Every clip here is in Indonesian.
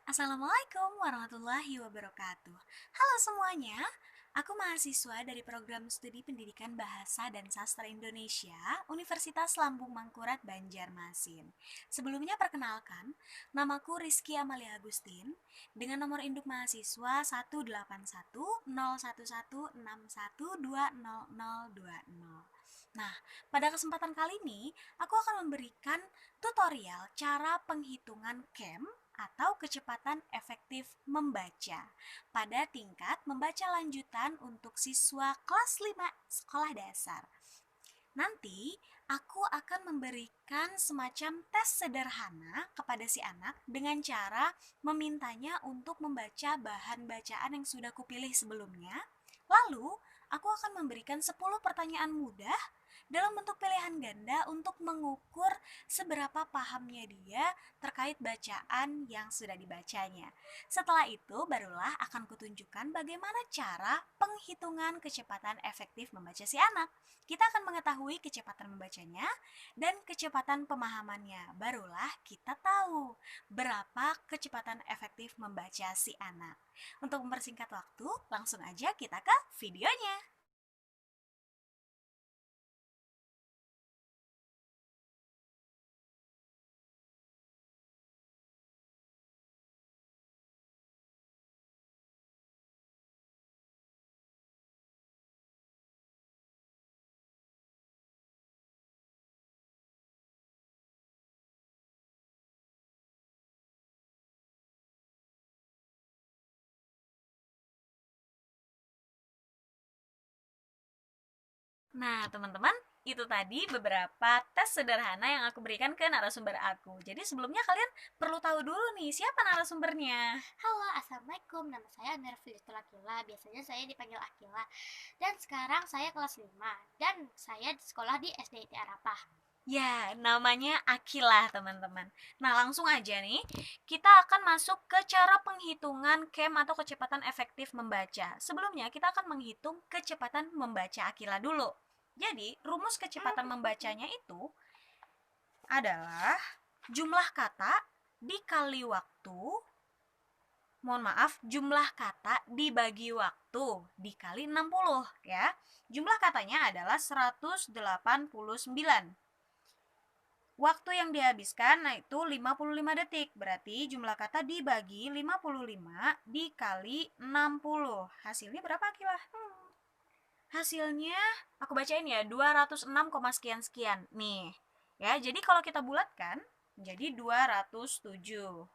Assalamualaikum warahmatullahi wabarakatuh. Halo semuanya, aku mahasiswa dari program studi pendidikan bahasa dan sastra Indonesia, Universitas Lambung Mangkurat Banjarmasin. Sebelumnya perkenalkan, namaku Rizky Amalia Agustin dengan nomor induk mahasiswa 181011161200020. Nah, pada kesempatan kali ini, aku akan memberikan tutorial cara penghitungan KEM atau kecepatan efektif membaca pada tingkat membaca lanjutan untuk siswa kelas 5 sekolah dasar. Nanti aku akan memberikan semacam tes sederhana kepada si anak dengan cara memintanya untuk membaca bahan bacaan yang sudah kupilih sebelumnya. Lalu, aku akan memberikan 10 pertanyaan mudah dalam bentuk pilihan ganda untuk mengukur seberapa pahamnya dia terkait bacaan yang sudah dibacanya. Setelah itu, barulah akan kutunjukkan bagaimana cara penghitungan kecepatan efektif membaca si anak. Kita akan mengetahui kecepatan membacanya dan kecepatan pemahamannya. Barulah kita tahu berapa kecepatan efektif membaca si anak. Untuk mempersingkat waktu, langsung aja kita ke videonya. Nah, teman-teman, itu tadi beberapa tes sederhana yang aku berikan ke narasumber aku. Jadi sebelumnya kalian perlu tahu dulu nih, siapa narasumbernya? Halo, Assalamualaikum. Nama saya Nerviustul Akila. Biasanya saya dipanggil Akila. Dan sekarang saya kelas 5. Dan saya sekolah di SDIT Arapah. Ya, namanya Akilah, teman-teman. Nah, langsung aja nih, kita akan masuk ke cara penghitungan KEM atau kecepatan efektif membaca. Sebelumnya, kita akan menghitung kecepatan membaca Akilah dulu. Jadi, rumus kecepatan membacanya itu adalah jumlah kata dikali waktu, jumlah kata dibagi waktu dikali 60 ya. Jumlah katanya adalah 189. Waktu yang dihabiskan itu 55 detik. Berarti jumlah kata dibagi 55 dikali 60. Hasilnya berapa, Akilah? Hasilnya aku bacain ya, 206, sekian-sekian. Nih. Ya, jadi kalau kita bulatkan menjadi 207.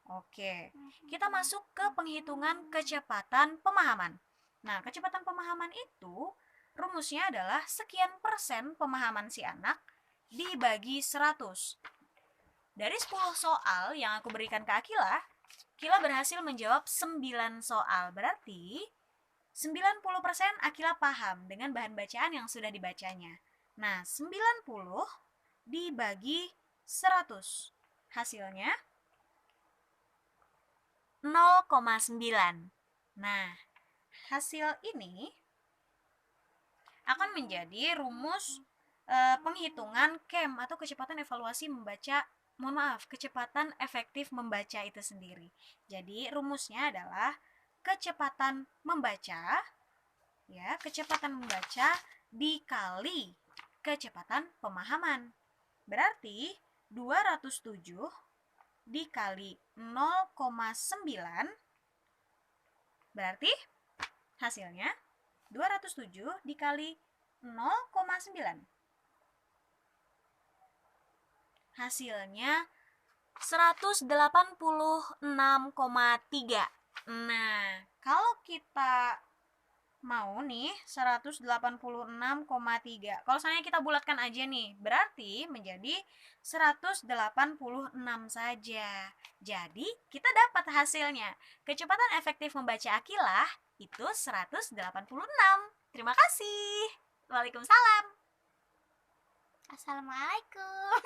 Oke. Kita masuk ke penghitungan kecepatan pemahaman. Nah, kecepatan pemahaman itu rumusnya adalah sekian persen pemahaman si anak dibagi 100. Dari 10 soal yang aku berikan ke Akila, Akila berhasil menjawab 9 soal. Berarti 90% Akila paham dengan bahan bacaan yang sudah dibacanya. Nah, 90 dibagi 100. Hasilnya 0,9. Nah, hasil ini akan menjadi rumus penghitungan KEM atau kecepatan evaluasi membaca, kecepatan efektif membaca itu sendiri. Jadi rumusnya adalah kecepatan membaca, ya, kecepatan membaca dikali kecepatan pemahaman. Berarti 207 dikali 0,9 berarti hasilnya 207 dikali 0,9. Hasilnya 186,3. Nah, kalau kita mau nih 186,3. Kalau misalnya kita bulatkan aja nih, berarti menjadi 186 saja. Jadi, kita dapat hasilnya. Kecepatan efektif membaca Akilah itu 186. Terima kasih. Waalaikumsalam. Assalamualaikum.